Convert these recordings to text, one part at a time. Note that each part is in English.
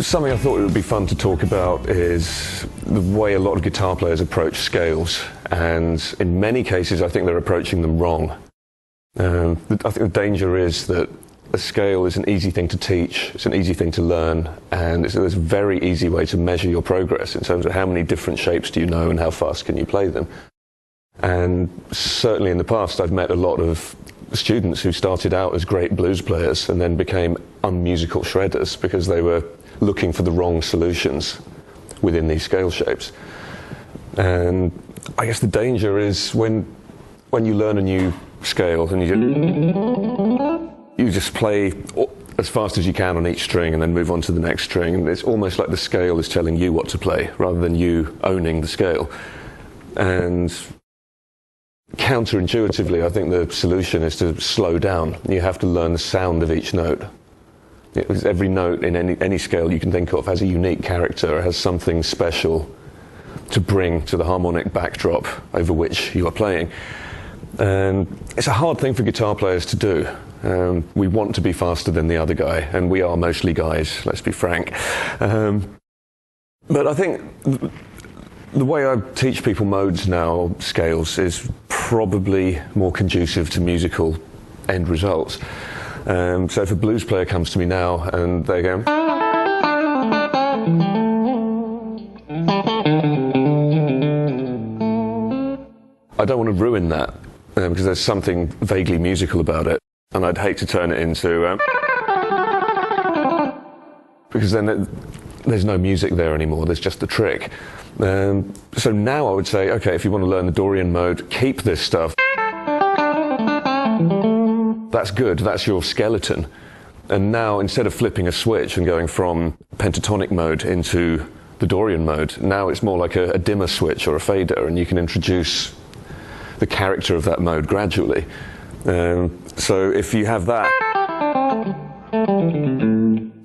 Something I thought it would be fun to talk about is the way a lot of guitar players approach scales, and in many cases I think they're approaching them wrong. I think the danger is that a scale is an easy thing to teach, it's an easy thing to learn, and it's a very easy way to measure your progress in terms of how many different shapes do you know and how fast can you play them. And certainly in the past I've met a lot of students who started out as great blues players and then became unmusical shredders because they were looking for the wrong solutions within these scale shapes. And I guess the danger is when you learn a new scale and you just play as fast as you can on each string and then move on to the next string, and it's almost like the scale is telling you what to play rather than you owning the scale. And counterintuitively, I think the solution is to slow down. You have to learn the sound of each note. Because every note in any scale you can think of has a unique character, has something special to bring to the harmonic backdrop over which you are playing. And it's a hard thing for guitar players to do. We want to be faster than the other guy, and we are mostly guys, let's be frank. But I think the way I teach people modes now, scales, is probably more conducive to musical end results. So if a blues player comes to me now and they go, I don't want to ruin that because there's something vaguely musical about it, and I'd hate to turn it into because then there's no music there anymore, there's just the trick. So now I would say, okay, if you want to learn the Dorian mode, keep this stuff. That's good, that's your skeleton. And now, instead of flipping a switch and going from pentatonic mode into the Dorian mode, now it's more like a dimmer switch or a fader, and you can introduce the character of that mode gradually. So if you have that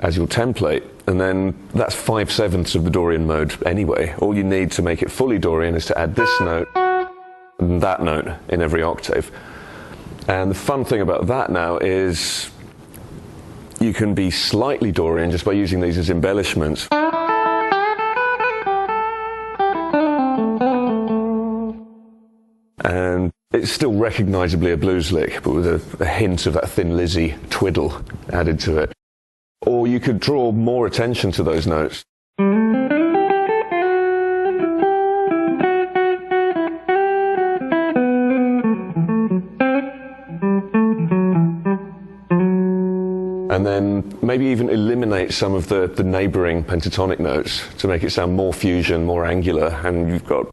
as your template, and then that's 5/7 of the Dorian mode anyway. All you need to make it fully Dorian is to add this note and that note in every octave. And the fun thing about that now is you can be slightly Dorian just by using these as embellishments. And it's still recognisably a blues lick, but with a hint of that Thin Lizzy twiddle added to it. Or you could draw more attention to those notes. And then maybe even eliminate some of the neighbouring pentatonic notes to make it sound more fusion, more angular, and you've got...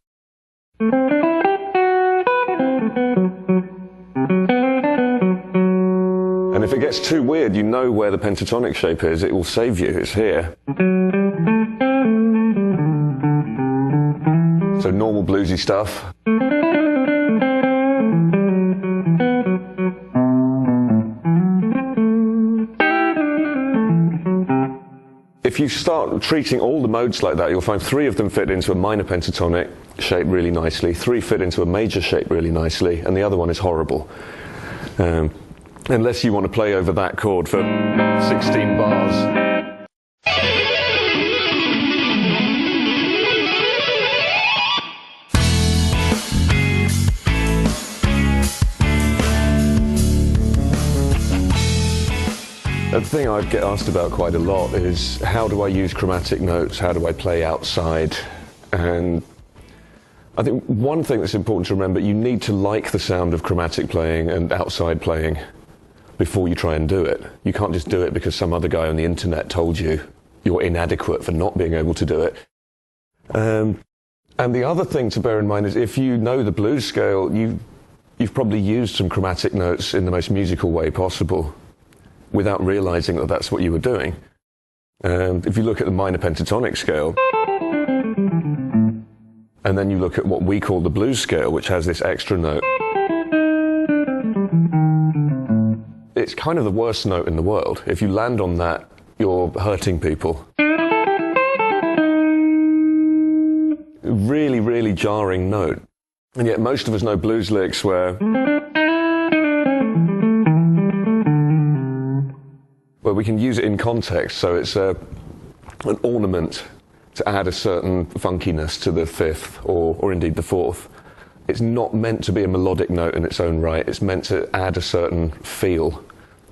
And if it gets too weird, you know where the pentatonic shape is, it will save you, it's here. So normal bluesy stuff. If you start treating all the modes like that, you'll find 3 of them fit into a minor pentatonic shape really nicely, 3 fit into a major shape really nicely, and the other one is horrible. Unless you want to play over that chord for 16 bars. The thing I get asked about quite a lot is how do I use chromatic notes, how do I play outside? And I think one thing that's important to remember, you need to like the sound of chromatic playing and outside playing before you try and do it. You can't just do it because some other guy on the internet told you you're inadequate for not being able to do it. And the other thing to bear in mind is if you know the blues scale, you've probably used some chromatic notes in the most musical way possible without realizing that that's what you were doing. If you look at the minor pentatonic scale, and then you look at what we call the blues scale, which has this extra note, it's kind of the worst note in the world. If you land on that, you're hurting people. Really, really jarring note. And yet most of us know blues licks where we can use it in context. So it's an ornament to add a certain funkiness to the fifth or indeed the fourth. It's not meant to be a melodic note in its own right. It's meant to add a certain feel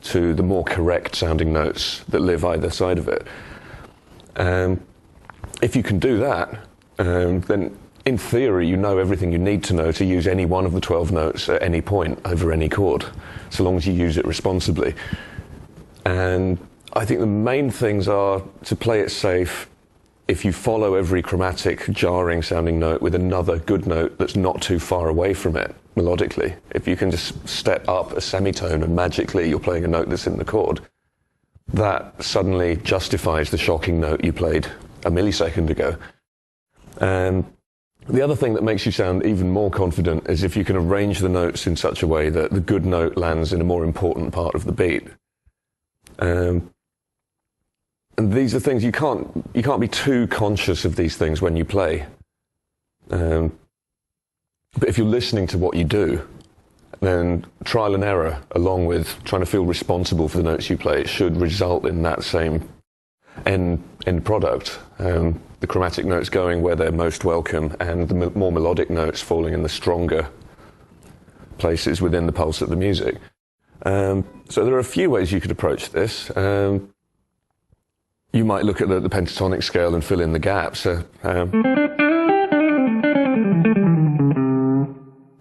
to the more correct sounding notes that live either side of it. If you can do that, then in theory you know everything you need to know to use any one of the 12 notes at any point over any chord, so long as you use it responsibly. And I think the main things are to play it safe. If you follow every chromatic, jarring sounding note with another good note that's not too far away from it melodically, if you can just step up a semitone and magically you're playing a note that's in the chord, that suddenly justifies the shocking note you played a millisecond ago. And the other thing that makes you sound even more confident is if you can arrange the notes in such a way that the good note lands in a more important part of the beat. And these are things you can't be too conscious of these things when you play. But if you're listening to what you do, then trial and error, along with trying to feel responsible for the notes you play, should result in that same end product. The chromatic notes going where they're most welcome, and the more melodic notes falling in the stronger places within the pulse of the music. So there are a few ways you could approach this. You might look at the pentatonic scale and fill in the gaps.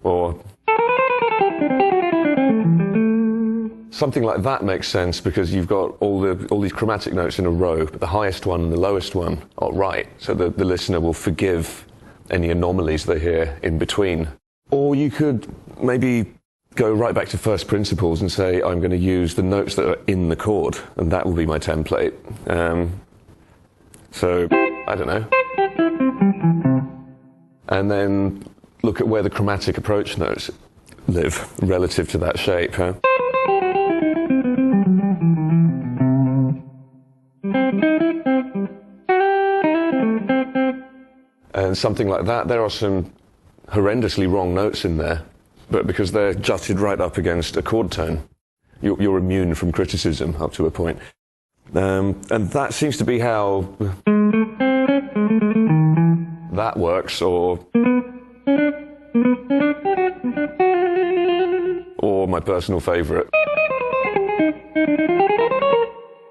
Or something like that makes sense because you've got all these chromatic notes in a row, but the highest one and the lowest one are right, so the listener will forgive any anomalies they hear in between. Or you could maybe go right back to first principles and say, I'm going to use the notes that are in the chord, and that will be my template. So, I don't know. And then look at where the chromatic approach notes live relative to that shape. And something like that, there are some horrendously wrong notes in there, but because they're jutted right up against a chord tone, you're immune from criticism up to a point. And that seems to be how that works, or my personal favourite.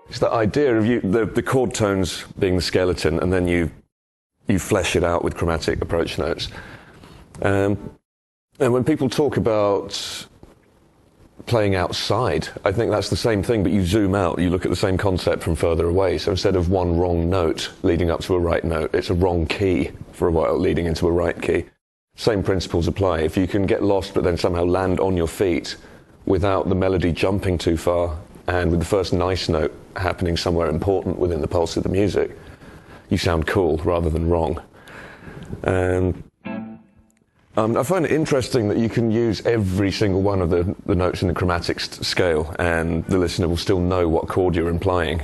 It's the idea of the chord tones being the skeleton, and then you flesh it out with chromatic approach notes. And when people talk about playing outside, I think that's the same thing, but you zoom out, you look at the same concept from further away. So instead of one wrong note leading up to a right note, it's a wrong key for a while leading into a right key. Same principles apply. If you can get lost but then somehow land on your feet without the melody jumping too far, and with the first nice note happening somewhere important within the pulse of the music, you sound cool rather than wrong. I find it interesting that you can use every single one of the notes in the chromatic scale, and the listener will still know what chord you're implying.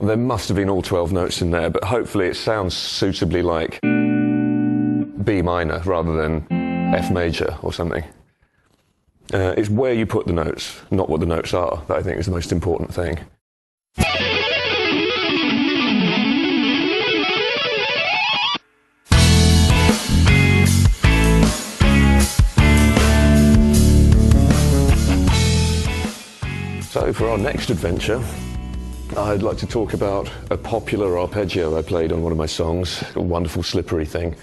There must have been all 12 notes in there, but hopefully it sounds suitably like B minor rather than F major or something. It's where you put the notes, not what the notes are, that I think is the most important thing. So for our next adventure, I'd like to talk about a popular arpeggio I played on one of my songs, a wonderful slippery thing,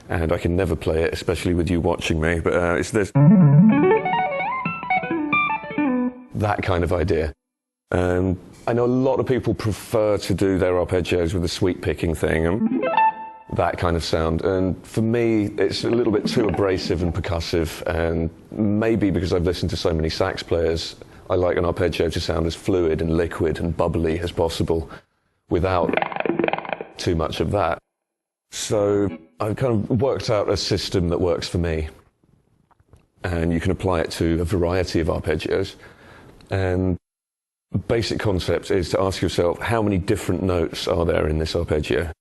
and I can never play it, especially with you watching me, but it's this, that kind of idea. I know a lot of people prefer to do their arpeggios with the sweep picking thing, and that kind of sound, and for me it's a little bit too abrasive and percussive, and maybe because I've listened to so many sax players, I like an arpeggio to sound as fluid and liquid and bubbly as possible without too much of that. So I've kind of worked out a system that works for me, and you can apply it to a variety of arpeggios. And the basic concept is to ask yourself, how many different notes are there in this arpeggio?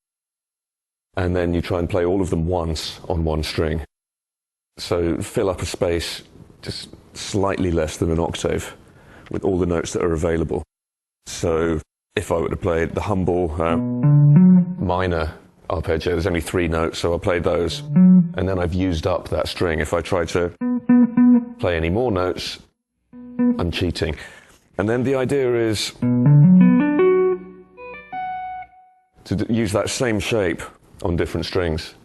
and then you try and play all of them once on one string. So fill up a space just slightly less than an octave with all the notes that are available. So if I were to play the humble minor arpeggio, there's only 3 notes, so I'll play those, and then I've used up that string. If I try to play any more notes, I'm cheating. And then the idea is to use that same shape on different strings.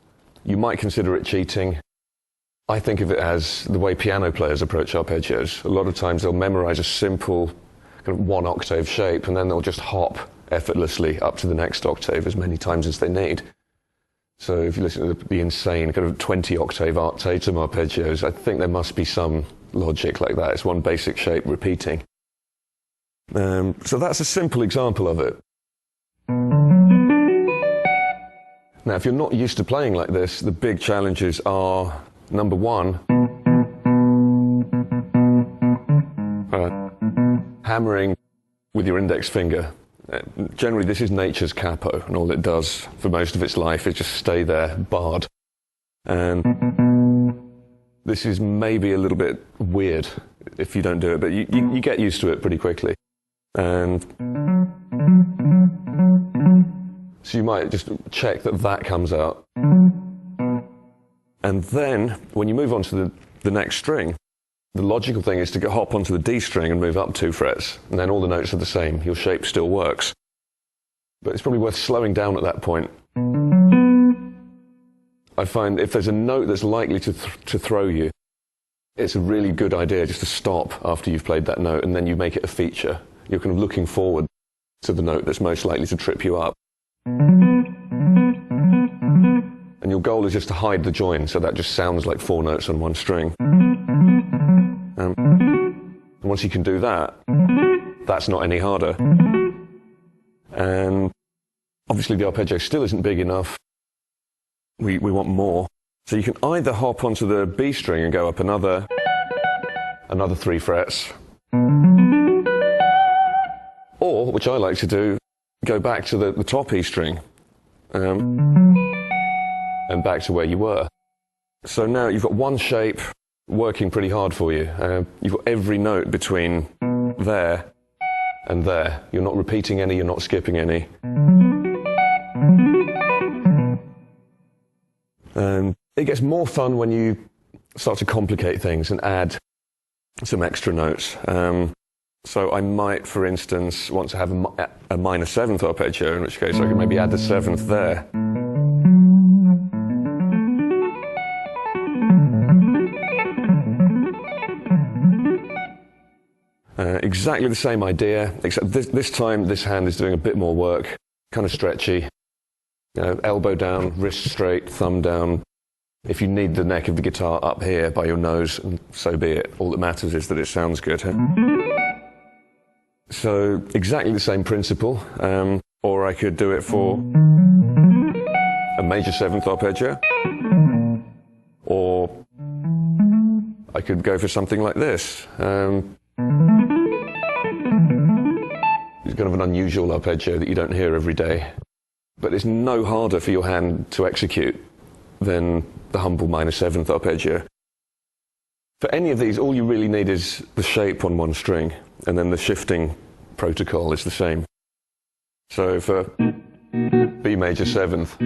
You might consider it cheating. I think of it as the way piano players approach arpeggios. A lot of times they'll memorize a simple kind of 1 octave shape, and then they'll just hop effortlessly up to the next octave as many times as they need. So if you listen to the insane kind of 20 octave Art Tatum arpeggios, I think there must be some logic like that. It's one basic shape repeating. So that's a simple example of it. Now, if you're not used to playing like this, the big challenges are, number 1, hammering with your index finger. Generally, this is nature's capo, and all it does for most of its life is just stay there, barred. And this is maybe a little bit weird if you don't do it, but you get used to it pretty quickly. And so you might just check that that comes out. And then, when you move on to the next string, the logical thing is to hop onto the D string and move up 2 frets, and then all the notes are the same. Your shape still works. But it's probably worth slowing down at that point. I find if there's a note that's likely to throw you, it's a really good idea just to stop after you've played that note, and then you make it a feature. You're kind of looking forward to the note that's most likely to trip you up. And your goal is just to hide the join, so that just sounds like 4 notes on one string. Once you can do that, that's not any harder. And obviously the arpeggio still isn't big enough. We want more. So you can either hop onto the B string and go up another 3 frets, or, which I like to do, go back to the top E string, and back to where you were. So now you've got one shape working pretty hard for you. You've got every note between there and there. You're not repeating any, you're not skipping any. It gets more fun when you start to complicate things and add some extra notes. So I might, for instance, want to have a minor 7th arpeggio, in which case I could maybe add the 7th there. Exactly the same idea, except this time this hand is doing a bit more work, kind of stretchy. Elbow down, wrist straight, thumb down. If you need the neck of the guitar up here by your nose, so be it. All that matters is that it sounds good. So exactly the same principle, or I could do it for a major 7th arpeggio, or I could go for something like this. It's kind of an unusual arpeggio that you don't hear every day, but it's no harder for your hand to execute than the humble minor 7th arpeggio. For any of these, all you really need is the shape on one string, and then the shifting protocol is the same. So for B major 7th,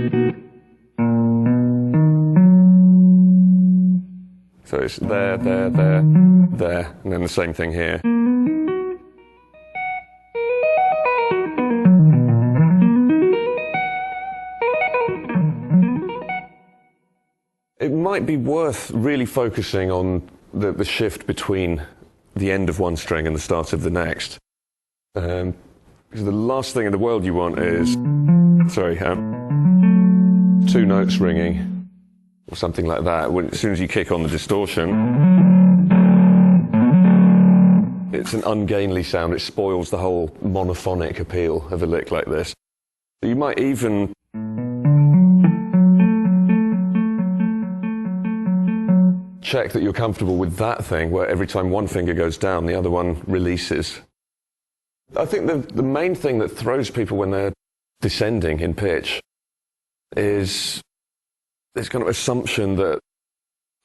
so it's there, there, there, there, and then the same thing here. It might be worth really focusing on the shift between the end of one string and the start of the next. Because the last thing in the world you want is, 2 notes ringing, or something like that. As soon as you kick on the distortion, it's an ungainly sound. It spoils the whole monophonic appeal of a lick like this. You might even check that you're comfortable with that thing, where every time one finger goes down, the other one releases. I think the main thing that throws people when they're descending in pitch is this kind of assumption that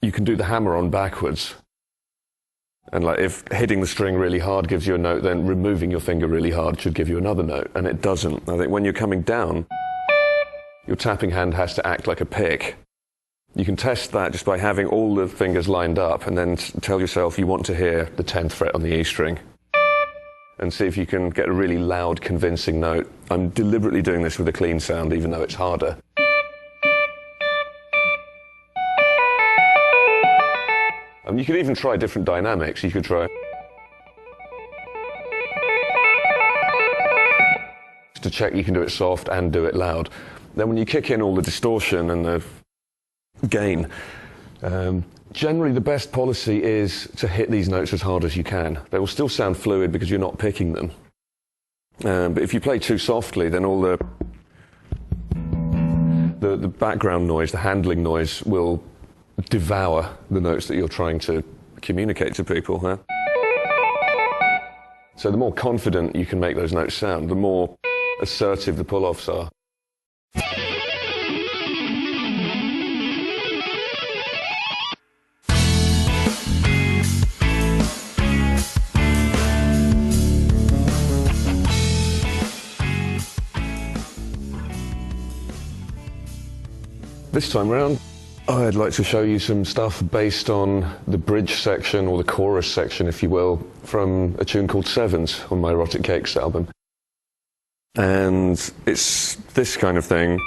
you can do the hammer-on backwards. And like if hitting the string really hard gives you a note, then removing your finger really hard should give you another note, and it doesn't. I think when you're coming down, your tapping hand has to act like a pick. You can test that just by having all the fingers lined up and then tell yourself you want to hear the 10th fret on the E string and see if you can get a really loud, convincing note. I'm deliberately doing this with a clean sound, even though it's harder. You could even try different dynamics. You could try to check you can do it soft and do it loud. Then when you kick in all the distortion and the gain, generally the best policy is to hit these notes as hard as you can. They will still sound fluid because you're not picking them. But if you play too softly, then all the background noise, the handling noise, will devour the notes that you're trying to communicate to people. Huh? So the more confident you can make those notes sound, the more assertive the pull-offs are. This time round, I'd like to show you some stuff based on the bridge section, or the chorus section, if you will, from a tune called Sevens on my Erotic Cakes album. And it's this kind of thing.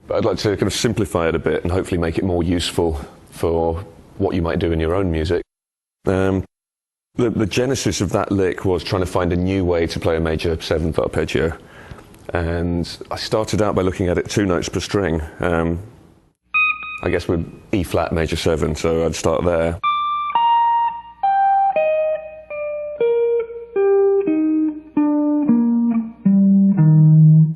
But I'd like to kind of simplify it a bit and hopefully make it more useful for what you might do in your own music. The genesis of that lick was trying to find a new way to play a major 7th arpeggio. And I started out by looking at it 2 notes per string. I guess with E flat major 7, so I'd start there.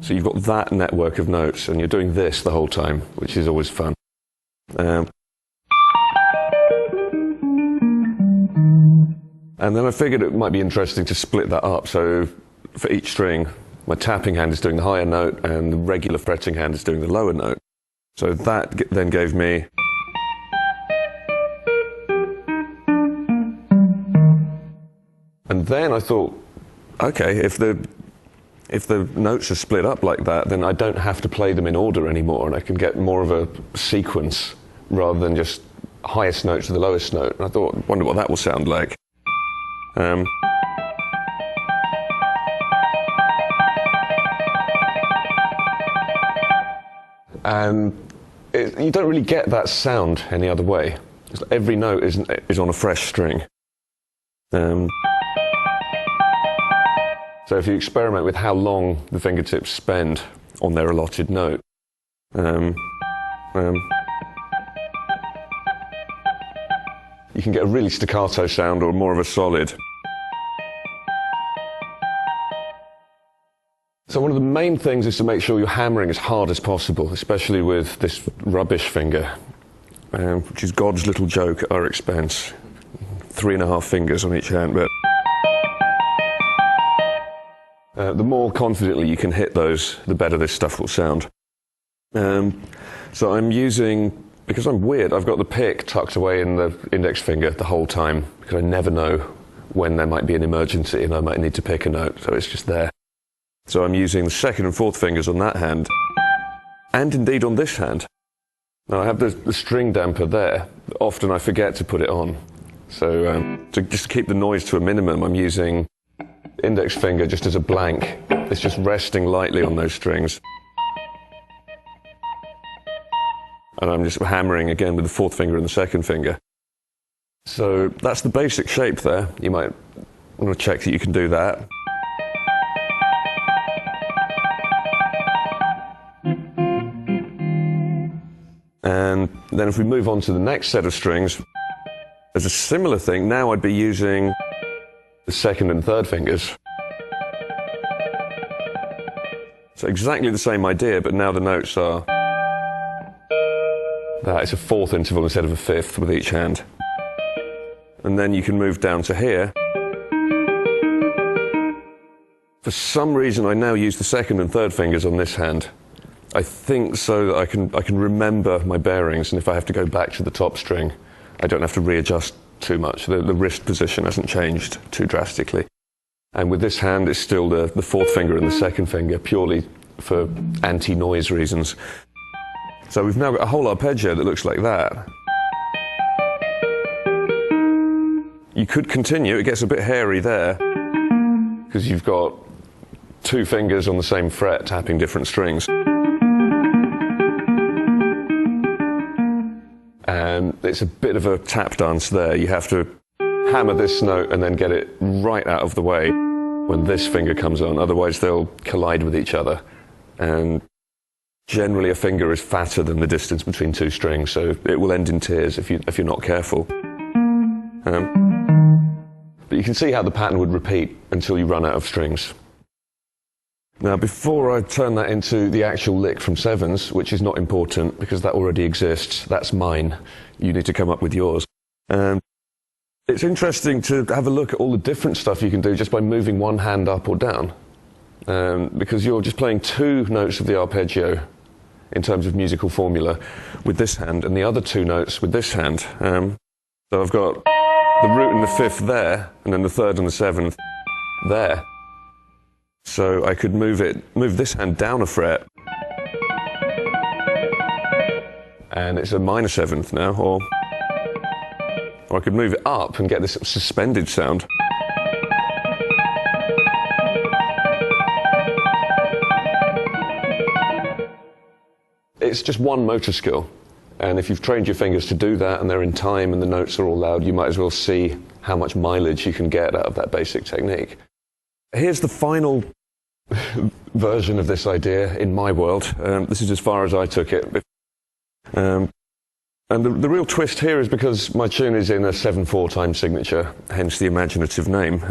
So you've got that network of notes, and you're doing this the whole time, which is always fun. And then I figured it might be interesting to split that up. So for each string, my tapping hand is doing the higher note and the regular fretting hand is doing the lower note. So that then gave me and then I thought, okay, if the notes are split up like that, then I don't have to play them in order anymore, and I can get more of a sequence rather than just highest note to the lowest note. And I thought, wonder what that will sound like. And you don't really get that sound any other way. Every note is on a fresh string. So if you experiment with how long the fingertips spend on their allotted note, you can get a really staccato sound or more of a solid. So one of the main things is to make sure you're hammering as hard as possible, especially with this rubbish finger, which is God's little joke at our expense. 3.5 fingers on each hand, but the more confidently you can hit those, the better this stuff will sound. So I'm using, because I'm weird, I've got the pick tucked away in the index finger the whole time, because I never know when there might be an emergency and I might need to pick a note, so it's just there. So I'm using the 2nd and 4th fingers on that hand, and indeed on this hand. Now I have the string damper there, but often I forget to put it on. So just to keep the noise to a minimum, I'm using index finger just as a blank. It's just resting lightly on those strings. And I'm just hammering again with the 4th finger and the 2nd finger. So that's the basic shape there. You might want to check that you can do that. And then if we move on to the next set of strings, there's a similar thing. Now I'd be using the 2nd and 3rd fingers. So exactly the same idea, but now the notes are that. It's a 4th interval instead of a 5th with each hand. And then you can move down to here. For some reason, I now use the second and third fingers on this hand. I think so that I can remember my bearings, and if I have to go back to the top string, I don't have to readjust too much. The wrist position hasn't changed too drastically. And with this hand, it's still the fourth finger and the second finger, purely for anti-noise reasons. So we've now got a whole arpeggio that looks like that. You could continue, it gets a bit hairy there, because you've got two fingers on the same fret tapping different strings. And it's a bit of a tap dance there. You have to hammer this note and then get it right out of the way when this finger comes on, otherwise they'll collide with each other. And generally a finger is fatter than the distance between two strings, so it will end in tears if you're not careful. But you can see how the pattern would repeat until you run out of strings. Now, before I turn that into the actual lick from sevens, which is not important because that already exists, that's mine. You need to come up with yours. It's interesting to have a look at all the different stuff you can do just by moving one hand up or down. Because you're just playing two notes of the arpeggio in terms of musical formula with this hand, and the other two notes with this hand. So I've got the root and the fifth there, and then the third and the seventh there. So I could move this hand down a fret, and it's a minor seventh now, or I could move it up and get this suspended sound. It's just one motor skill, and if you've trained your fingers to do that and they're in time and the notes are all loud, you might as well see how much mileage you can get out of that basic technique. Here's the final version of this idea in my world. This is as far as I took it. And the real twist here is because my tune is in a 7/4 time signature, hence the imaginative name.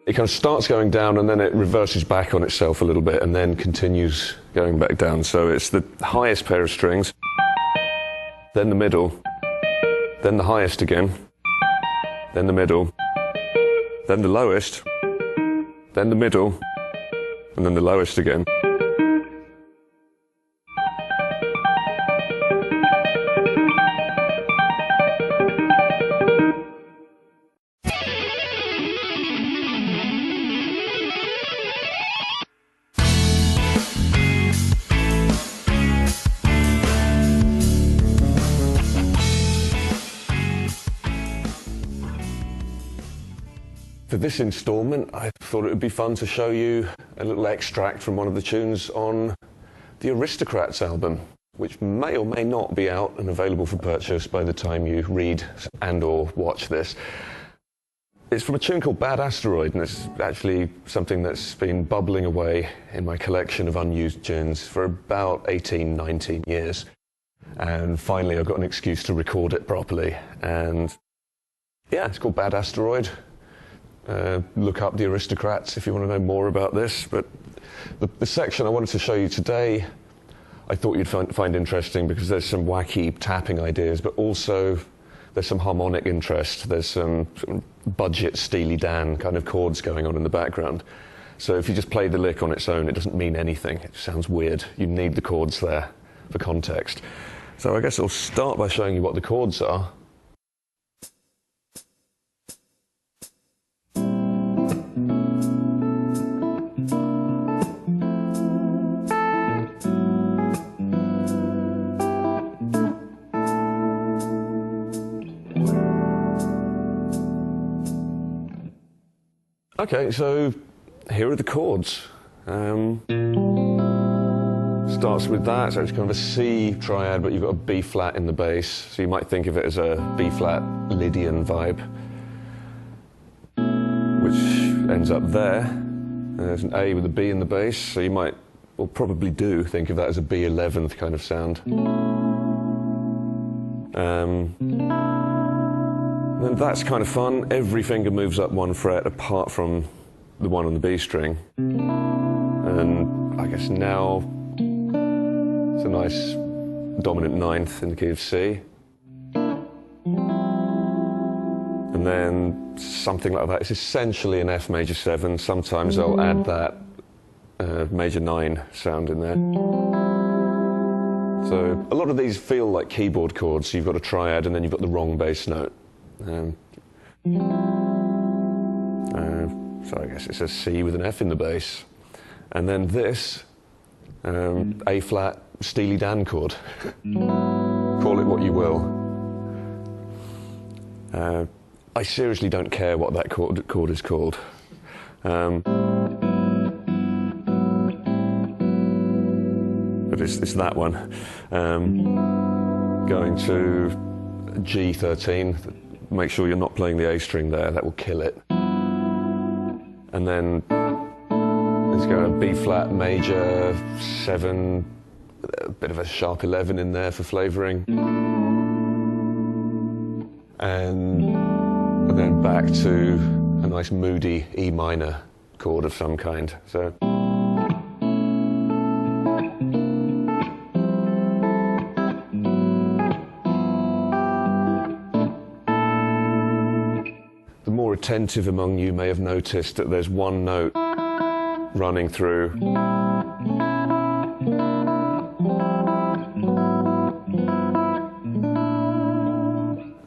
It kind of starts going down and then it reverses back on itself a little bit and then continues going back down. So it's the highest pair of strings, then the middle, then the highest again, then the middle, then the lowest, then the middle, and then the lowest again. For this instalment, I thought it would be fun to show you a little extract from one of the tunes on the Aristocrats album, which may or may not be out and available for purchase by the time you read and or watch this. It's from a tune called Bad Asteroid, and it's actually something that's been bubbling away in my collection of unused tunes for about 18, 19 years. And finally I got an excuse to record it properly. And yeah, it's called Bad Asteroid. Look up the Aristocrats if you want to know more about this. But the section I wanted to show you today, I thought you'd find interesting because there's some wacky tapping ideas, but also there's some harmonic interest. There's some sort of budget Steely Dan kind of chords going on in the background. So if you just play the lick on its own, it doesn't mean anything. It sounds weird. You need the chords there for context. So I guess I'll start by showing you what the chords are. Okay, so here are the chords. Starts with that, so it's kind of a C triad, but you've got a B flat in the bass, so you might think of it as a B flat Lydian vibe, which ends up there. And there's an A with a B in the bass, so you might, or probably do, think of that as a B11th kind of sound. And that's kind of fun. Every finger moves up one fret apart from the one on the B string. And I guess now it's a nice dominant ninth in the key of C. and then something like that. It's essentially an F major 7. Sometimes I'll add that major 9 sound in there. So a lot of these feel like keyboard chords. So you've got a triad and then you've got the wrong bass note. So I guess it's a C with an F in the bass. And then this, A flat Steely Dan chord. Call it what you will. I seriously don't care what that chord is called. But it's that one. Going to G13, make sure you're not playing the A string there, that will kill it. And then let's go to B flat major 7, a bit of a sharp 11 in there for flavouring. And then back to a nice moody E minor chord of some kind. So. The more attentive among you may have noticed that there's one note running through.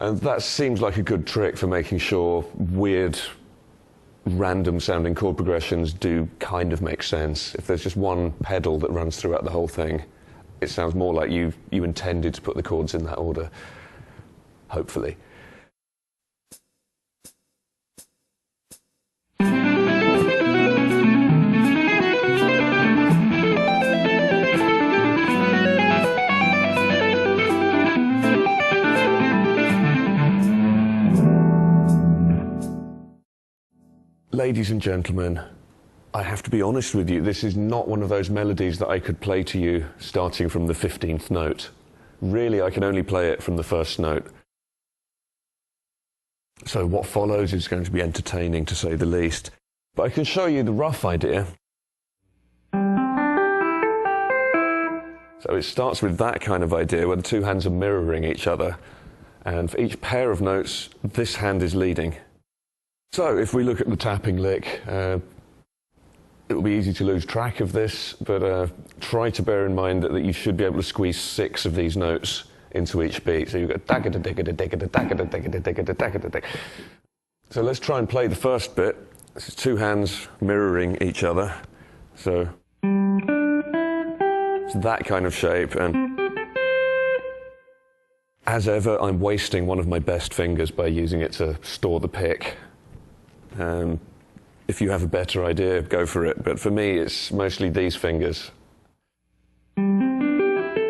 And that seems like a good trick for making sure weird, random sounding chord progressions do kind of make sense. If there's just one pedal that runs throughout the whole thing, it sounds more like you intended to put the chords in that order, hopefully. Ladies and gentlemen, I have to be honest with you, this is not one of those melodies that I could play to you starting from the 15th note. Really, I can only play it from the first note. So what follows is going to be entertaining, to say the least. But I can show you the rough idea. So it starts with that kind of idea where the two hands are mirroring each other. And for each pair of notes, this hand is leading. So if we look at the tapping lick, it will be easy to lose track of this, but try to bear in mind that you should be able to squeeze 6 of these notes into each beat. So you've got So let's try and play the first bit. This is two hands mirroring each other. So it's that kind of shape, and as ever, I'm wasting one of my best fingers by using it to store the pick. If you have a better idea, go for it. But for me, it's mostly these fingers. And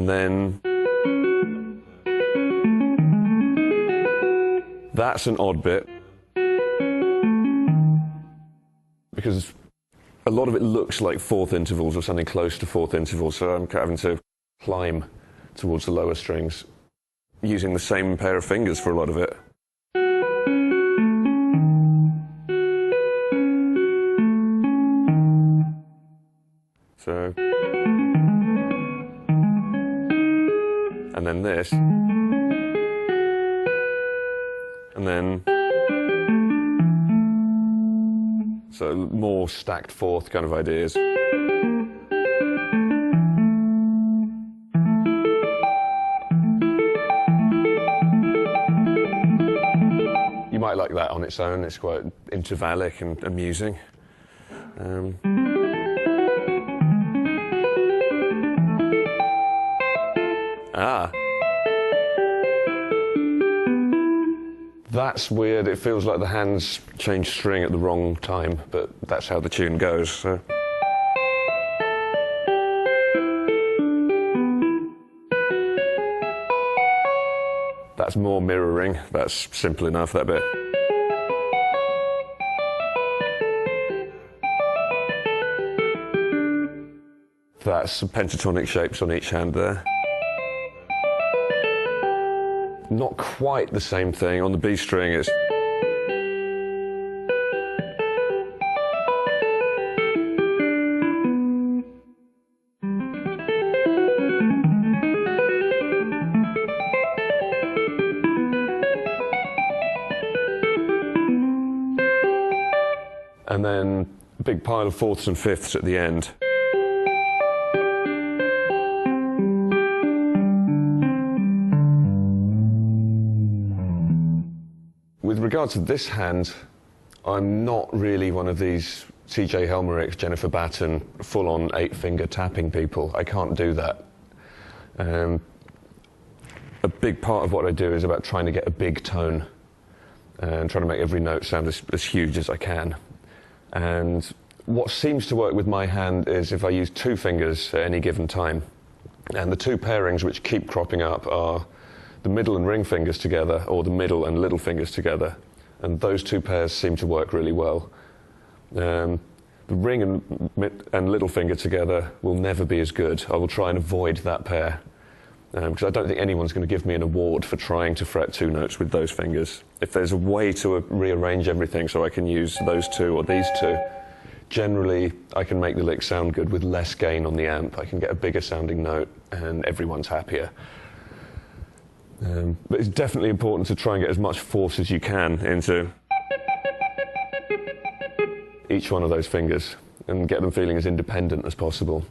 then that's an odd bit, because a lot of it looks like fourth intervals or something close to fourth intervals, so I'm having to climb towards the lower strings using the same pair of fingers for a lot of it. So, and then this, and then, so more stacked fourth kind of ideas. You might like that on its own, it's quite intervallic and amusing. That's weird. It feels like the hands change string at the wrong time, but that's how the tune goes. So. That's more mirroring. That's simple enough, that bit. That's some pentatonic shapes on each hand there. Not quite the same thing. On the B string, it's... and then a big pile of fourths and fifths at the end. With regards to this hand, I'm not really one of these TJ Helmerich, Jennifer Batten, full-on 8-finger tapping people. I can't do that. A big part of what I do is about trying to get a big tone and trying to make every note sound as huge as I can. And what seems to work with my hand is if I use 2 fingers at any given time. And the 2 pairings which keep cropping up are the middle and ring fingers together, or the middle and little fingers together. And those 2 pairs seem to work really well. The ring and little finger together will never be as good. I will try and avoid that pair, because I don't think anyone's going to give me an award for trying to fret 2 notes with those fingers. If there's a way to rearrange everything so I can use those 2 or these 2, generally I can make the lick sound good with less gain on the amp. I can get a bigger sounding note and everyone's happier. But it's definitely important to try and get as much force as you can into each one of those fingers and get them feeling as independent as possible.